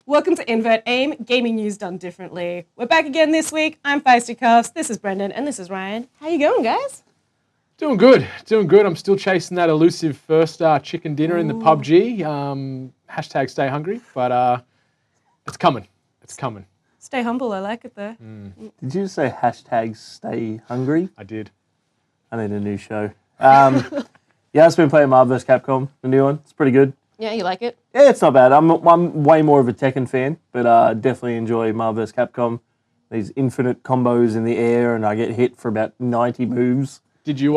Welcome to Invert Aim, gaming news done differently. We're back again this week. I'm Feisty Cuffs, this is Brendan, and this is Ryan. How you going, guys? Doing good, doing good. I'm still chasing that elusive first chicken dinner in the PUBG. Hashtag stay hungry, but it's coming, it's coming. Stay humble, I like it though. Did you say hashtag stay hungry? I did. I need a new show. Yeah, I've been playing Marvel vs. Capcom, the new one. It's pretty good. Yeah, you like it? Yeah, it's not bad. I'm way more of a Tekken fan, but definitely enjoy Marvel vs. Capcom. These infinite combos in the air, and I get hit for about 90 moves. Did you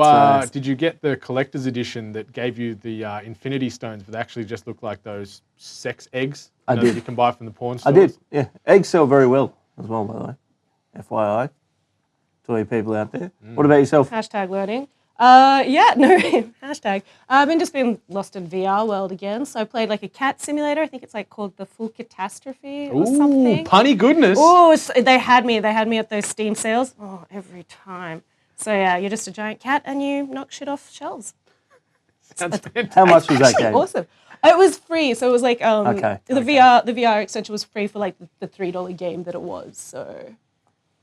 get the collector's edition that gave you the Infinity Stones, but they actually just look like those sex eggs? I did. That you can buy from the porn stores? I did, yeah. Eggs sell very well as well, by the way. FYI. To all you people out there. What about yourself? Hashtag learning. Yeah, no, hashtag. I've just been lost in VR world again, so I played like a cat simulator. I think it's like called The Full Catastrophe or something. Punny goodness. Oh, they had me at those Steam sales. Oh, every time. So yeah, you're just a giant cat and you knock shit off shelves. Sounds fantastic. How much was that game? Awesome. It was free, so it was like Okay. the VR extension was free for like the $3 game that it was. So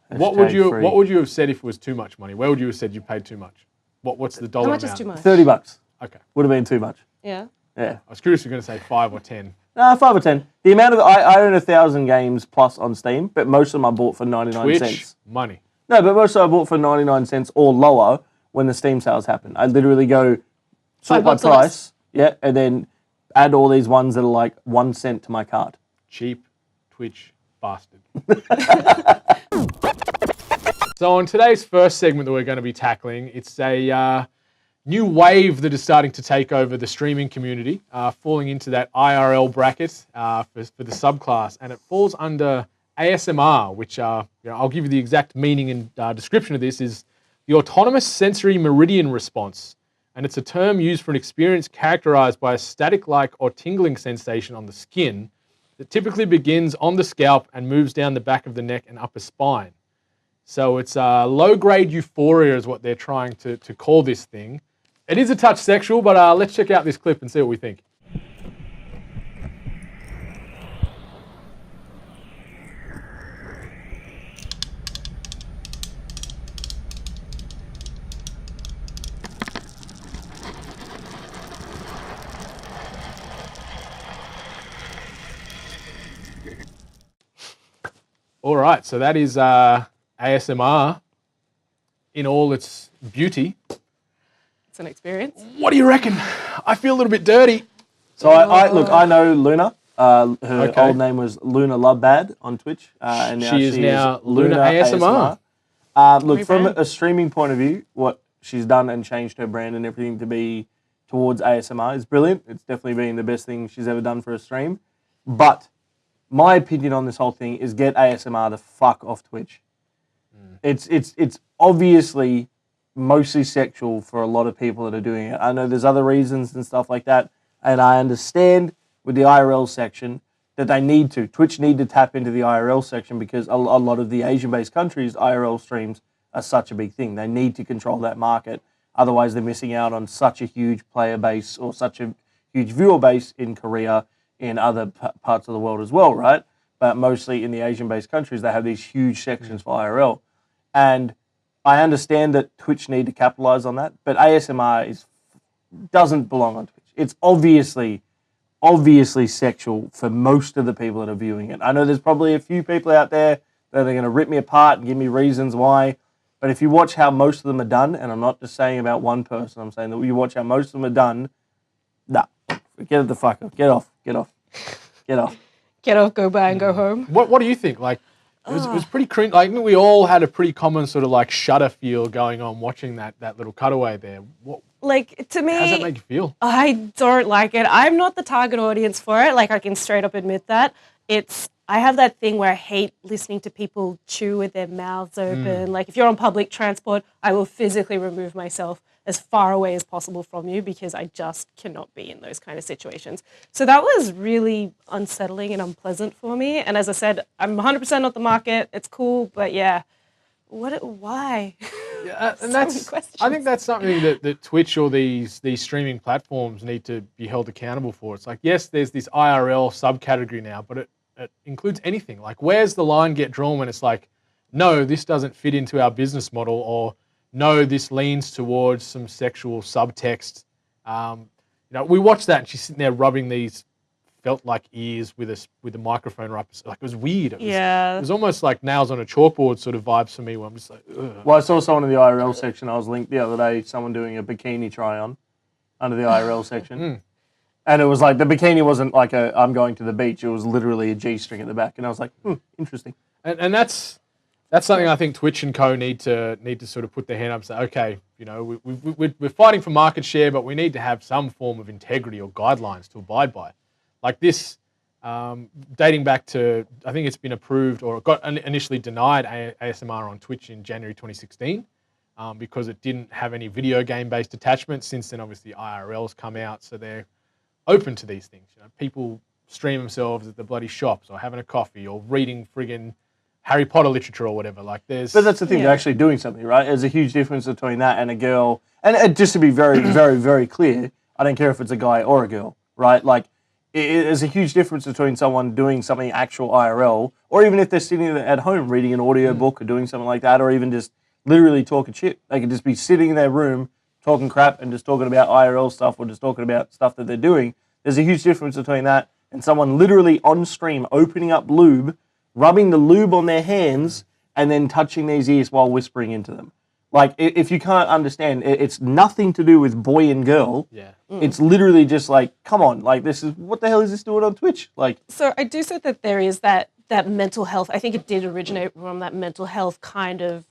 What would you have said if it was too much money? Where would you have said you paid too much? What's the dollar how much amount? is too much? $30. Okay. Would have been too much. Yeah. Yeah. I was curious if you were going to say 5 or 10. 5 or 10. The amount of I own 1,000 games plus on Steam, but most of them I bought for 99 Twitch, cents. money. No, but most of them I bought for 99 cents or lower when the Steam sales happen. I literally go sort by $5 or less. price, yeah, and then add all these ones that are like 1 cent to my card. Cheap Twitch bastard. So on today's first segment that we're going to be tackling, it's a new wave that is starting to take over the streaming community, falling into that IRL bracket for the subclass, and it falls under ASMR, which I'll give you the exact meaning and description of this, is the autonomous sensory meridian response, and it's a term used for an experience characterized by a static-like or tingling sensation on the skin that typically begins on the scalp and moves down the back of the neck and upper spine. So it's low-grade euphoria is what they're trying to call this thing. It is a touch sexual, but let's check out this clip and see what we think. All right, so that is ASMR in all its beauty. It's an experience. What do you reckon? I feel a little bit dirty. So I know Luna. Her old name was Luna Lovebad on Twitch, and now she is now Luna ASMR. Look, from a streaming point of view, what she's done and changed her brand and everything to be towards ASMR is brilliant. It's definitely been the best thing she's ever done for a stream. But my opinion on this whole thing is get ASMR the fuck off Twitch. It's obviously mostly sexual for a lot of people that are doing it. I know there's other reasons and stuff like that, and I understand with the IRL section that they need to. Twitch need to tap into the IRL section because a lot of the Asian-based countries, IRL streams are such a big thing. They need to control that market. Otherwise, they're missing out on such a huge player base or such a huge viewer base in Korea, in other parts of the world as well, right? But mostly in the Asian-based countries, they have these huge sections for IRL. And I understand that Twitch need to capitalize on that, but ASMR doesn't belong on Twitch. It's obviously sexual for most of the people that are viewing it. I know there's probably a few people out there that are going to rip me apart and give me reasons why, but if you watch how most of them are done, and I'm not just saying about one person, I'm saying that you watch how most of them are done, nah, get it the fuck off. Get off. Get off. Get off, go by and go home. What do you think? Like, it was pretty cringe. Like, we all had a pretty common sort of like shudder feel going on watching that little cutaway there. Like, to me, how does that make you feel? I don't like it. I'm not the target audience for it. Like, I can straight up admit that. I have that thing where I hate listening to people chew with their mouths open. Like, if you're on public transport, I will physically remove myself as far away as possible from you because I just cannot be in those kind of situations. So that was really unsettling and unpleasant for me. And as I said, I'm 100% not the market. It's cool, but yeah, why? Yeah, and So many that's. questions. I think that's something that Twitch or these streaming platforms need to be held accountable for. It's like, yes, there's this IRL subcategory now, but it includes anything. Like, where's the line get drawn when it's like, no, this doesn't fit into our business model, or no, this leans towards some sexual subtext. We watched that, and she's sitting there rubbing these felt like ears with a microphone right. Like, it was weird. It was almost like nails on a chalkboard sort of vibes for me. Where I'm just like, ugh. Well, I saw someone in the IRL section. I was linked the other day. Someone doing a bikini try on under the IRL section, and it was like the bikini wasn't like I'm going to the beach. It was literally a G-string at the back, and I was like, interesting. And that's something I think Twitch and Co need to sort of put their hand up and say, okay, we're fighting for market share, but we need to have some form of integrity or guidelines to abide by. Like this, dating back to, I think it's been approved or got initially denied ASMR on Twitch in January 2016 because it didn't have any video game-based attachments. Since then, obviously, IRL's come out, so they're open to these things. People stream themselves at the bloody shops or having a coffee or reading friggin' Harry Potter literature or whatever. Like, there's. But that's the thing; they're actually doing something, right? There's a huge difference between that and a girl. And just to be very, very, very clear, I don't care if it's a guy or a girl, right? Like, there's a huge difference between someone doing something actual IRL, or even if they're sitting at home reading an audio book or doing something like that, or even just literally talking shit. They could just be sitting in their room talking crap and just talking about IRL stuff or just talking about stuff that they're doing. There's a huge difference between that and someone literally on stream opening up lube, rubbing the lube on their hands, and then touching these ears while whispering into them. Like, if you can't understand, it's nothing to do with boy and girl. Yeah. It's literally just like, come on, like, what the hell is this doing on Twitch? Like, so I do say that there is that mental health. I think it did originate from that mental health kind of,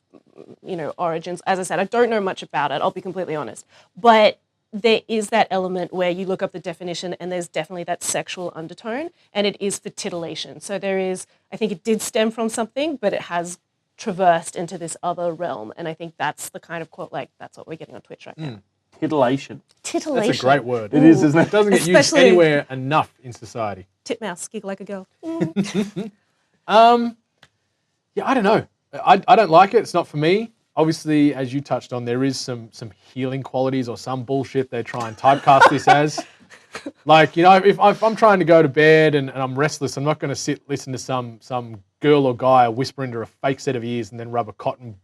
origins. As I said, I don't know much about it. I'll be completely honest, but there is that element where you look up the definition and there's definitely that sexual undertone, and it is for titillation. So there is, I think it did stem from something, but it has traversed into this other realm, and I think that's the kind of quote, like, that's what we're getting on Twitch right now. titillation. Titillation. That's a great word. It is, isn't it? It doesn't get used anywhere enough in society. Titmouse, giggle like a girl. Yeah, I don't know. I don't like it. It's not for me. Obviously, as you touched on, there is some healing qualities or some bullshit they try and typecast this as. Like, if I'm trying to go to bed and I'm restless, I'm not going to listen to some girl or guy whisper into a fake set of ears and then rub a cotton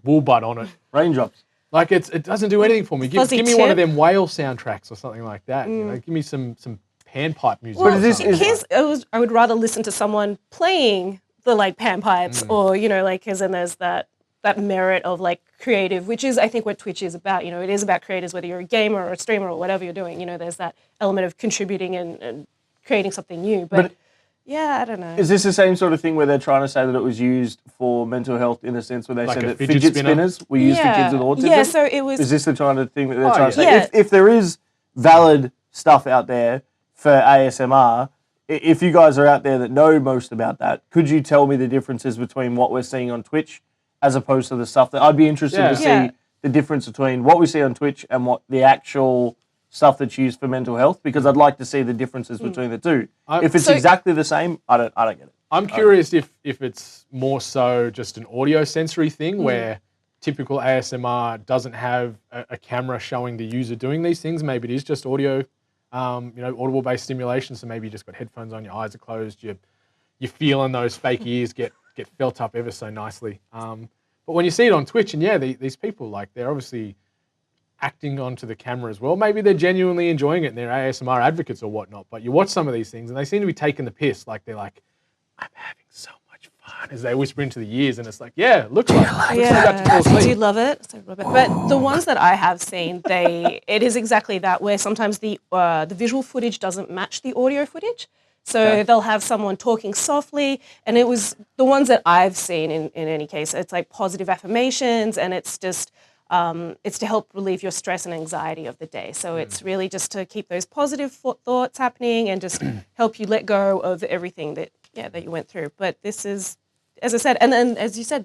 wool butt on it. Raindrops. Like, it doesn't do anything for me. Give me one of them whale soundtracks or something like that. Give me some panpipe music. Well, I would rather listen to someone playing the panpipes, or because then there's that merit of creative, which is I think what Twitch is about. It is about creators, whether you're a gamer or a streamer or whatever you're doing. There's that element of contributing and creating something new. But yeah, I don't know. Is this the same sort of thing where they're trying to say that it was used for mental health in a sense where they said that fidget spinners were used for kids with autism? Yeah, so it was. Is this the kind of thing that they're trying to say? Yeah. If there is valid stuff out there for ASMR, if you guys are out there that know most about that, could you tell me the differences between what we're seeing on Twitch as opposed to the stuff that I'd be interested to see the difference between what we see on Twitch and what the actual stuff that's used for mental health, because I'd like to see the differences between the two. If it's exactly the same, I don't get it. I'm curious if it's more so just an audio sensory thing where typical ASMR doesn't have a camera showing the user doing these things. Maybe it is just audio, audible based stimulation. So maybe you just got headphones on, your eyes are closed, you're feeling those fake ears get felt up ever so nicely. But when you see it on Twitch, and these people, they're obviously acting onto the camera as well. Maybe they're genuinely enjoying it and they're ASMR advocates or whatnot, but you watch some of these things and they seem to be taking the piss. They're like, I'm having so much fun, as they whisper into the ears, and it's like, yeah, looks like I do love it. But the ones that I have seen, it is exactly that, where sometimes the visual footage doesn't match the audio footage. So they'll have someone talking softly, and it was the ones that I've seen in any case, it's positive affirmations, and it's just, it's to help relieve your stress and anxiety of the day. So it's really just to keep those positive thoughts happening and just help you let go of everything that you went through. But this is, as I said, and then as you said,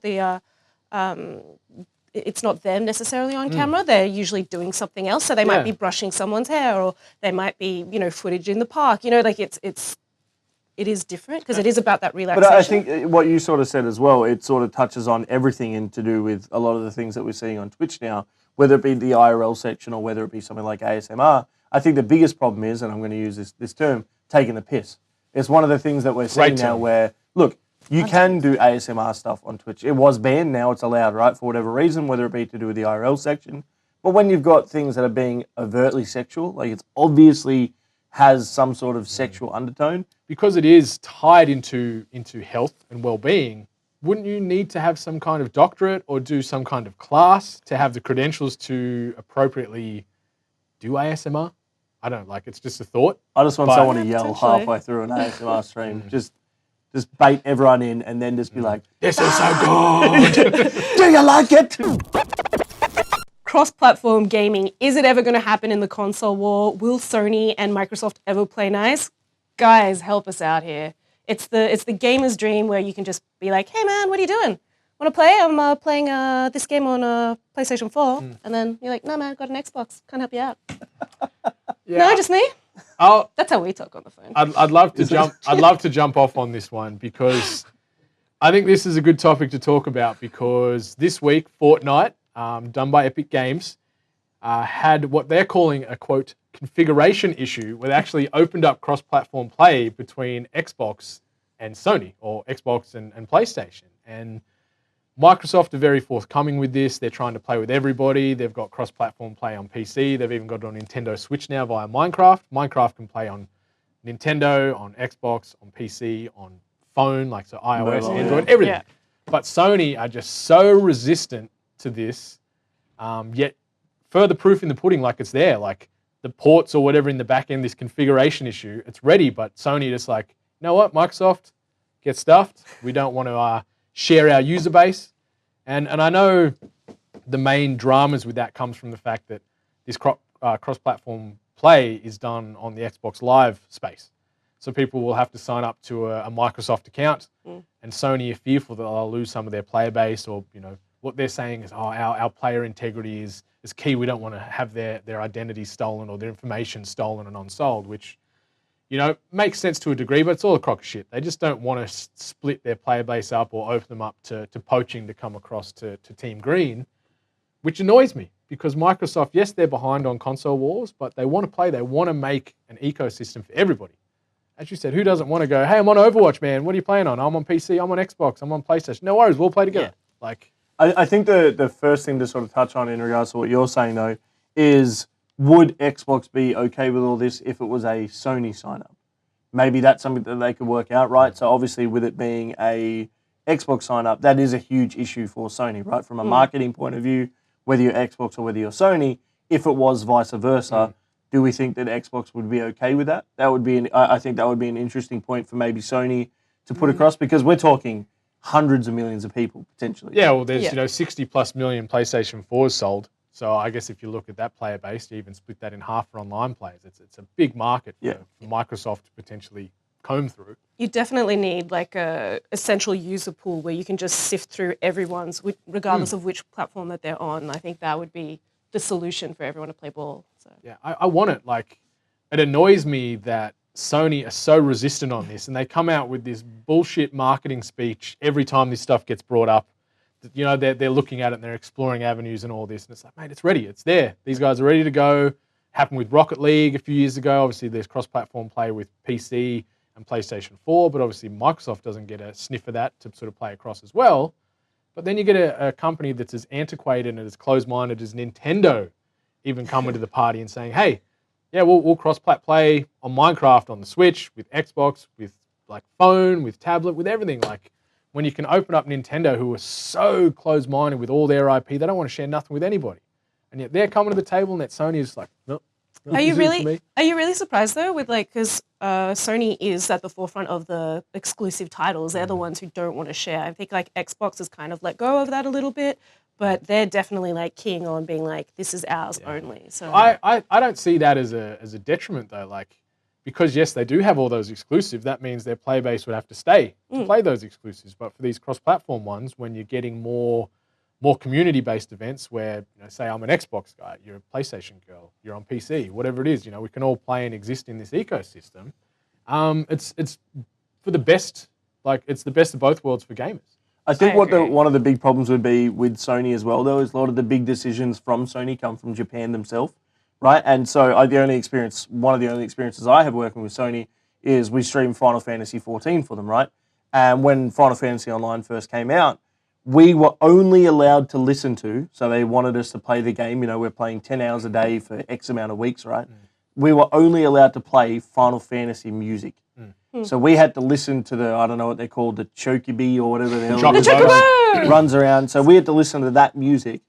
it's not them necessarily on camera. They're usually doing something else. So they might be brushing someone's hair, or they might be, footage in the park. It's it is different because it is about that But relaxation. I think what you sort of said as well, it sort of touches on everything and to do with a lot of the things that we're seeing on Twitch now, whether it be the IRL section or whether it be something like ASMR. I think the biggest problem is, and I'm going to use this term, taking the piss. It's one of the things that we're seeing now where, look, you can do ASMR stuff on Twitch. It was banned, now it's allowed, right, for whatever reason, whether it be to do with the IRL section. But when you've got things that are being overtly sexual, like it's obviously has some sort of sexual undertone. Because it is tied into health and well-being, wouldn't you need to have some kind of doctorate or do some kind of class to have the credentials to appropriately do ASMR? I don't know, like, it's just a thought. I just want someone to yell halfway through an ASMR stream. Just bait everyone in and then just be like, this is so good. do you like it? Cross-platform gaming, is it ever going to happen in the console war? Will Sony and Microsoft ever play nice? Guys, help us out here. It's the gamer's dream where you can just be like, hey man, what are you doing? Want to play? I'm playing this game on PlayStation 4. And then you're like, no man, I've got an Xbox. Can't help you out. No, just me. That's how we talk on the phone. I'd love to jump. I'd love to jump off on this one because I think this is a good topic to talk about because this week, Fortnite, done by Epic Games, had what they're calling a, quote, configuration issue where they actually opened up cross-platform play between Xbox and Sony, or Xbox and PlayStation. And Microsoft are very forthcoming with this. They're trying to play with everybody. They've got cross-platform play on PC. They've even got it on Nintendo Switch now via Minecraft. Minecraft can play on Nintendo, on Xbox, on PC, on phone, like so iOS, Android, everything. Yeah. But Sony are just so resistant to this, yet further proof in the pudding, like it's there, like the ports or whatever in the back end, this configuration issue, it's ready, but Sony just like, you know what, Microsoft, get stuffed. We don't want to share our user base. And I know the main dramas with that comes from the fact that this cross-platform play is done on the Xbox Live space. So people will have to sign up to a Microsoft account, and Sony are fearful that they'll lose some of their player base, or, you know, what they're saying is, our player integrity is key. We don't want to have their identity stolen or their information stolen and unsold, which, you know, makes sense to a degree, but it's all a crock of shit. They just don't want to split their player base up or open them up to poaching to come across to Team Green, which annoys me because Microsoft, yes, they're behind on console wars, but they want to play. They want to make an ecosystem for everybody. As you said, who doesn't want to go, hey, I'm on Overwatch, man. What are you playing on? I'm on PC, I'm on Xbox, I'm on PlayStation. No worries, we'll play together. Yeah. Like, I think the first thing to sort of touch on in regards to what you're saying, though, is would Xbox be okay with all this if it was a Sony sign-up? Maybe that's something that they could work out, right? So obviously with it being a Xbox sign-up, that is a huge issue for Sony, right? From a marketing point of view, whether you're Xbox or whether you're Sony, if it was vice versa, do we think that Xbox would be okay with that? That would be, I think that would be an interesting point for maybe Sony to put across, because we're talking hundreds of millions of people potentially. Yeah, well, there's 60 plus million PlayStation 4s sold. So I guess if you look at that player base, you even split that in half for online players. It's a big market for Microsoft to potentially comb through. You definitely need like a essential user pool where you can just sift through everyone's, regardless of which platform that they're on. I think that would be the solution for everyone to play ball. So. Yeah, I want it. Like, it annoys me that Sony are so resistant on this, and they come out with this bullshit marketing speech every time this stuff gets brought up. You know, they're looking at it and they're exploring avenues and all this, and it's like, mate, it's ready, it's there. These guys are ready to go. Happened with Rocket League a few years ago. Obviously, there's cross-platform play with PC and PlayStation 4, but obviously Microsoft doesn't get a sniff of that to sort of play across as well. But then you get a company that's as antiquated and as closed-minded as Nintendo even coming to the party and saying, hey, yeah, we'll cross-plat play on Minecraft on the Switch, with Xbox, with like phone, with tablet, with everything. Like, when you can open up Nintendo, who are so closed-minded with all their IP, they don't want to share nothing with anybody. And yet they're coming to the table and that Sony is like, nope. Are you really surprised though with like, because Sony is at the forefront of the exclusive titles. They're the ones who don't want to share. I think like Xbox has kind of let go of that a little bit, but they're definitely like keying on being like, this is ours only. So I don't see that as a detriment though. Like, because yes, they do have all those exclusives, that means their player base would have to stay to play those exclusives. But for these cross-platform ones, when you're getting more community-based events where, you know, say I'm an Xbox guy, you're a PlayStation girl, you're on PC, whatever it is, you know, we can all play and exist in this ecosystem. It's for the best. Like it's the best of both worlds for gamers. I think agree. one of the big problems would be with Sony as well, though, is a lot of the big decisions from Sony come from Japan themselves, right? And so one of the only experiences I have working with Sony is we stream Final Fantasy 14 for them, right? And when Final Fantasy Online first came out, we were only allowed to listen to, so they wanted us to play the game, we're playing 10 hours a day for X amount of weeks, right? We were only allowed to play Final Fantasy music. So we had to listen to I don't know what they're called, the chocobo or whatever the hell it is, runs around. So we had to listen to that music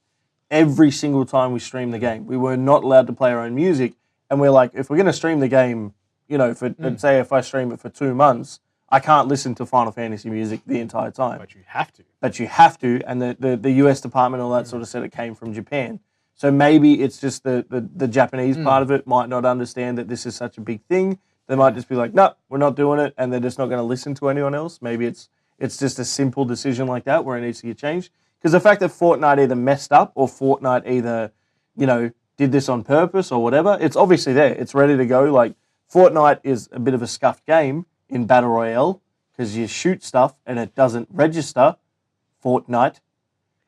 every single time we streamed the game. We were not allowed to play our own music. And we're like, if we're going to stream the game, say if I stream it for 2 months, I can't listen to Final Fantasy music the entire time. But you have to. And the US department, all that sort of said it came from Japan. So maybe it's just the Japanese part of it might not understand that this is such a big thing. They might just be like, no, we're not doing it, and they're just not going to listen to anyone else. Maybe it's just a simple decision like that where it needs to get changed. Because the fact that Fortnite either messed up or Fortnite either, did this on purpose or whatever, it's obviously there. It's ready to go. Like, Fortnite is a bit of a scuffed game in Battle Royale because you shoot stuff and it doesn't register Fortnite.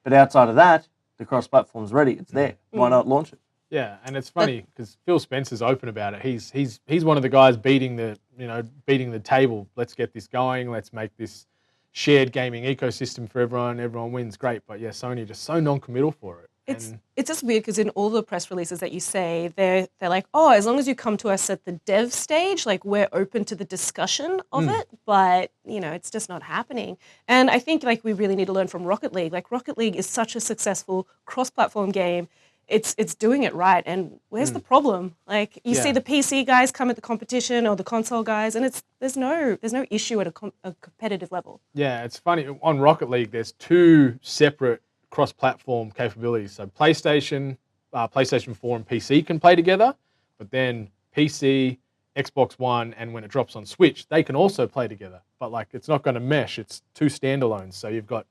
But outside of that, the cross-platform's ready. It's there. Why not launch it? Yeah, and it's funny because Phil Spencer's open about it. He's one of the guys beating the table. Let's get this going. Let's make this shared gaming ecosystem for everyone. Everyone wins, great. But yeah, Sony just so non-committal for it. It's just weird because in all the press releases that you say, they're like, oh, as long as you come to us at the dev stage, like we're open to the discussion of it. But it's just not happening. And I think like we really need to learn from Rocket League. Like Rocket League is such a successful cross-platform game. It's doing it right, and where's the problem? Like you see the PC guys come at the competition or the console guys, and there's no issue at a competitive level. Yeah, it's funny on Rocket League. There's 2 separate cross-platform capabilities. So PlayStation 4, and PC can play together, but then PC, Xbox One, and when it drops on Switch, they can also play together. But like it's not going to mesh. It's 2 standalones. So you've got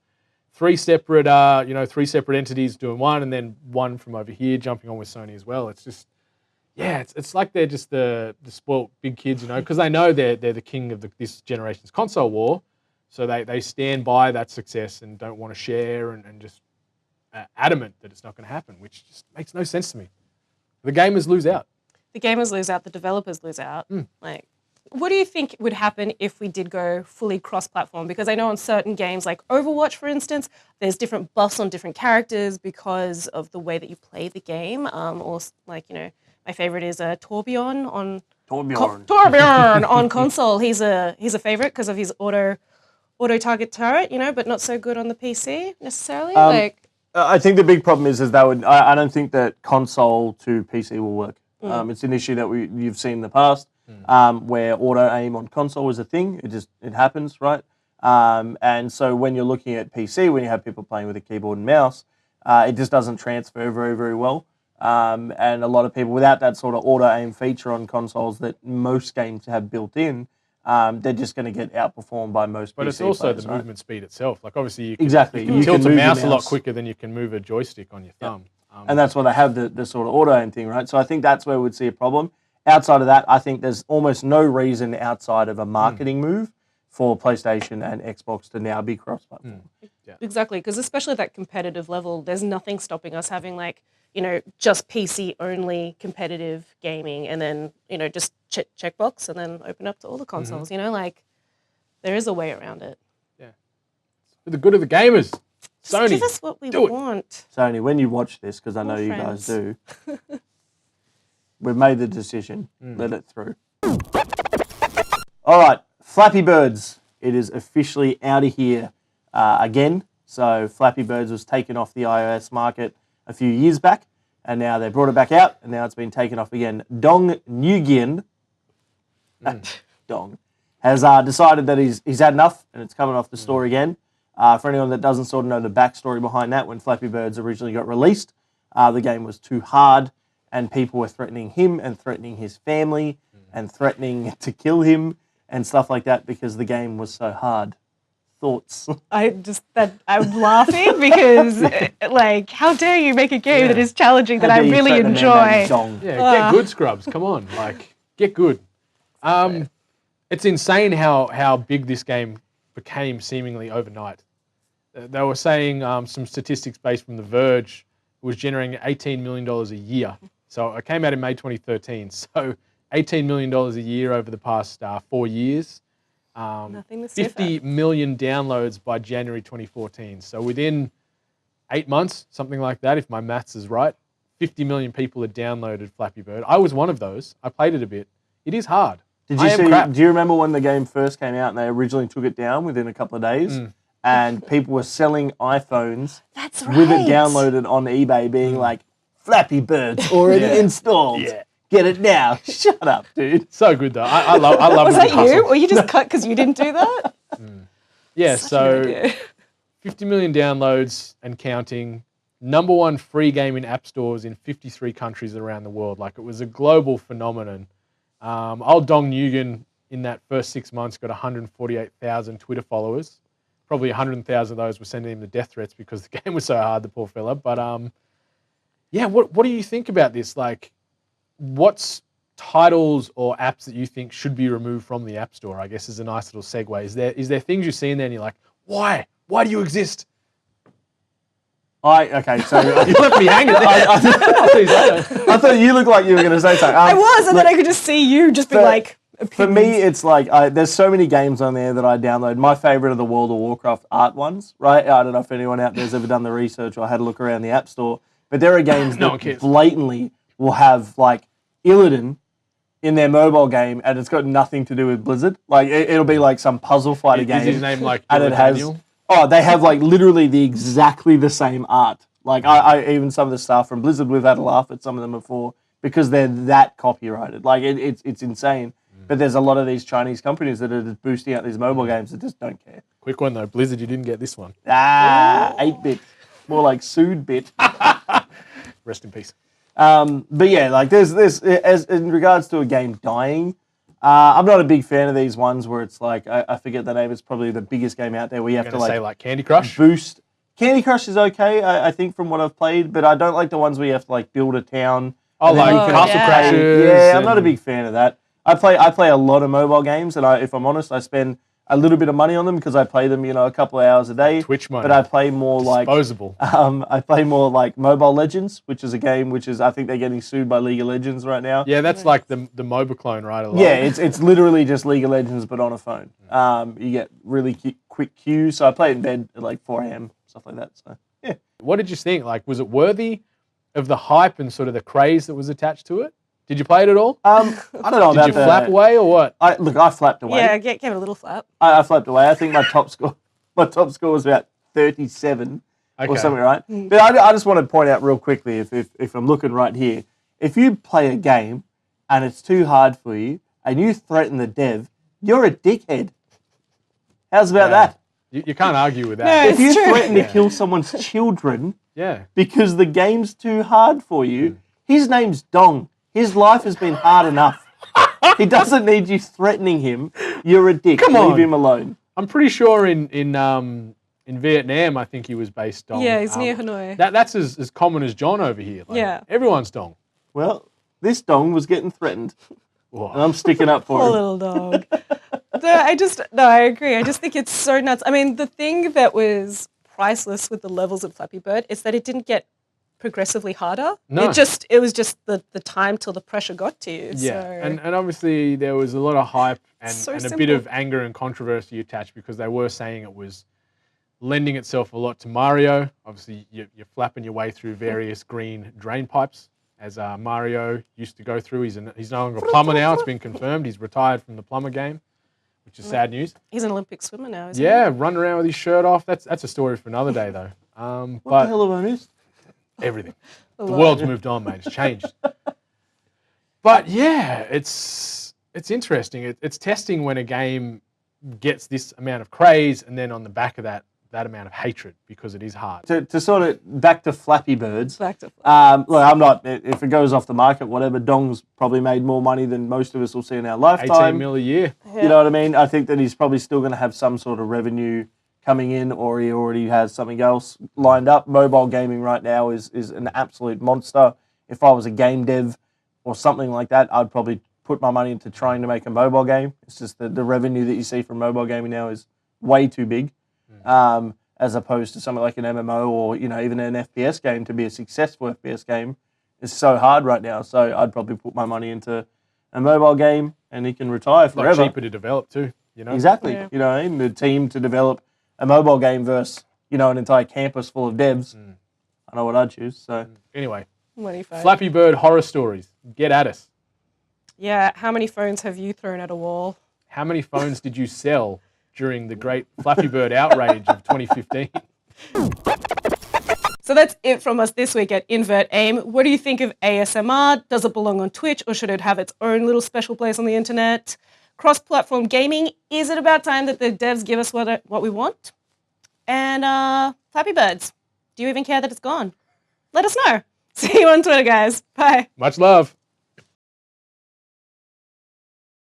3 separate entities doing one, and then one from over here jumping on with Sony as well. It's just, it's like they're just the spoiled big kids, because they know they're the king of this generation's console war, so they stand by that success and don't want to share and just adamant that it's not going to happen, which just makes no sense to me. The gamers lose out. The gamers lose out. The developers lose out. What do you think would happen if we did go fully cross-platform? Because I know on certain games, like Overwatch, for instance, there's different buffs on different characters because of the way that you play the game. Or my favorite is Torbjorn on Torbjorn on console. He's a favorite because of his auto target turret, but not so good on the PC necessarily. I think the big problem is that I don't think that console to PC will work. It's an issue that you've seen in the past. Where auto aim on console is a thing. It happens, right? And so when you're looking at PC, when you have people playing with a keyboard and mouse, it just doesn't transfer very, very well. And a lot of people, without that sort of auto aim feature on consoles that most games have built in, they're just going to get outperformed by most But PC it's also players, the right? movement speed itself. Like obviously you can tilt a move mouse your a lot quicker than you can move a joystick on your thumb. And that's why they have the sort of auto aim thing, right? So I think that's where we'd see a problem. Outside of that, I think there's almost no reason outside of a marketing move for PlayStation and Xbox to now be cross-platform. Exactly, because especially at that competitive level, there's nothing stopping us having just PC-only competitive gaming and then, just checkbox and then open up to all the consoles, there is a way around it. Yeah. For the good of the gamers. Sony, give us what we want. Sony, when you watch this, because I know you guys do, we've made the decision. Let it through. All right, Flappy Birds. It is officially out of here again. So Flappy Birds was taken off the iOS market a few years back, and now they brought it back out, and now it's been taken off again. Dong Nguyen, Dong, has decided that he's had enough, and it's coming off the store again. For anyone that doesn't sort of know the backstory behind that, when Flappy Birds originally got released, the game was too hard, and people were threatening him and threatening his family and threatening to kill him and stuff like that because the game was so hard. Thoughts? I'm laughing because, how dare you make a game that is challenging that I really enjoy? Get good, Scrubs. Come on, get good. It's insane how big this game became seemingly overnight. They were saying some statistics based from The Verge was generating $18 million a year. So it came out in May 2013. So $18 million a year over the past 4 years. Nothing to 50 million downloads by January 2014. So within 8 months, something like that, if my maths is right, 50 million people had downloaded Flappy Bird. I was one of those. I played it a bit. It is hard. Do you remember when the game first came out and they originally took it down within a couple of days? And people were selling iPhones with it downloaded on eBay being like, Flappy Birds already installed. Yeah. Get it now. Shut up, dude. So good though. I love Was that you? Or you just cut because you didn't do that? Yeah, so 50 million downloads and counting. #1 free game in app stores in 53 countries around the world. Like, it was a global phenomenon. Old Dong Nguyen in that first 6 months got 148,000 Twitter followers. Probably 100,000 of those were sending him the death threats because the game was so hard, the poor fella. But yeah, what do you think about this? Like, what's titles or apps that you think should be removed from the App Store? I guess is a nice little segue. Is there things you see in there and you're like, why? Why do you exist? Okay, so you left me hanging. I thought you looked like you were going to say something. I was, and then I could just see you just be like. For me, it's like there's so many games on there that I download. My favorite are the World of Warcraft art ones, right? I don't know if anyone out there's ever done the research or had a look around the App Store, but there are games that blatantly will have like Illidan in their mobile game, and it's got nothing to do with Blizzard. Like it'll be like some puzzle fighter game. Is his name like and it has Daniel? They have like literally exactly the same art. Like I even some of the stuff from Blizzard, we've had a laugh at some of them before because they're that copyrighted. Like it's insane. But there's a lot of these Chinese companies that are just boosting out these mobile games that just don't care. Quick one though, Blizzard, you didn't get this one. 8-bit. More like sued-bit. Rest in peace. But yeah, like there's this, as in regards to a game dying, I'm not a big fan of these ones where it's like, I forget the name, it's probably the biggest game out there where you have to say like Candy Crush? Boost. Candy Crush is okay, I think from what I've played, but I don't like the ones where you have to like build a town. Oh, like Castle Crashers. Yeah, I'm not a big fan of that. I play a lot of mobile games, and if I'm honest, I spend a little bit of money on them because I play them, a couple of hours a day. Twitch money. But I play more disposable. I play more like Mobile Legends, which is a game I think they're getting sued by League of Legends right now. Yeah, that's like the MOBA clone, right? Yeah, it's literally just League of Legends but on a phone. You get really quick queues, so I play it in bed at like 4 a.m. stuff like that. So yeah. What did you think? Like, was it worthy of the hype and sort of the craze that was attached to it? Did you play it at all? I don't know. Did you flap away or what? I flapped away. Yeah, gave it a little flap. I flapped away. I think my top score was about 37 or something, right? But I just want to point out real quickly, if I'm looking right here, if you play a game and it's too hard for you and you threaten the dev, you're a dickhead. How's about that? You can't argue with that. No, if you threaten to kill someone's children because the game's too hard for you, his name's Dong. His life has been hard enough. He doesn't need you threatening him. You're a dick. Leave him alone. I'm pretty sure in Vietnam, I think he was based Dong. Yeah, he's near Hanoi. That's as common as John over here. Like, everyone's Dong. Well, this Dong was getting threatened. And I'm sticking up for him. Poor little dog. I agree. I just think it's so nuts. I mean, the thing that was priceless with the levels of Flappy Bird is that it didn't get progressively harder. No. It was just the time till the pressure got to you. Yeah, so. and obviously there was a lot of hype and a simple. bit of anger and controversy attached because they were saying it was lending itself a lot to Mario. Obviously, you're flapping your way through various green drain pipes, as Mario used to go through. He's no longer a plumber now. It's been confirmed. He's retired from the plumber game, which is sad news. He's an Olympic swimmer now, isn't he? Yeah, running around with his shirt off. That's a story for another day, though. What the hell have I missed? Everything. The world's moved on, mate. It's changed. But yeah, it's interesting. It's testing when a game gets this amount of craze and then on the back of that amount of hatred because it is hard. To sort of back to Flappy Birds. Look, I'm not, if it goes off the market, whatever, Dong's probably made more money than most of us will see in our lifetime. 18 mil a year. Yeah. You know what I mean? I think that he's probably still going to have some sort of revenue coming in, or he already has something else lined up. Mobile gaming right now is an absolute monster. If I was a game dev or something like that, I'd probably put my money into trying to make a mobile game. It's just the revenue that you see from mobile gaming now is way too big, as opposed to something like an MMO or even an FPS game. To be a successful FPS game is so hard right now. So I'd probably put my money into a mobile game, and he can retire forever. Cheaper to develop too. Exactly. Yeah. You know what I mean? The team to develop a mobile game versus an entire campus full of devs. I know what I'd choose. So Anyway, 25. Flappy Bird horror stories. Get at us. Yeah, how many phones have you thrown at a wall? How many phones did you sell during the great Flappy Bird outrage of 2015? So that's it from us this week at Invert Aim. What do you think of ASMR? Does it belong on Twitch, or should it have its own little special place on the internet? Cross-platform gaming, is it about time that the devs give us what we want? And Flappy Birds, do you even care that it's gone? Let us know. See you on Twitter, guys. Bye. Much love.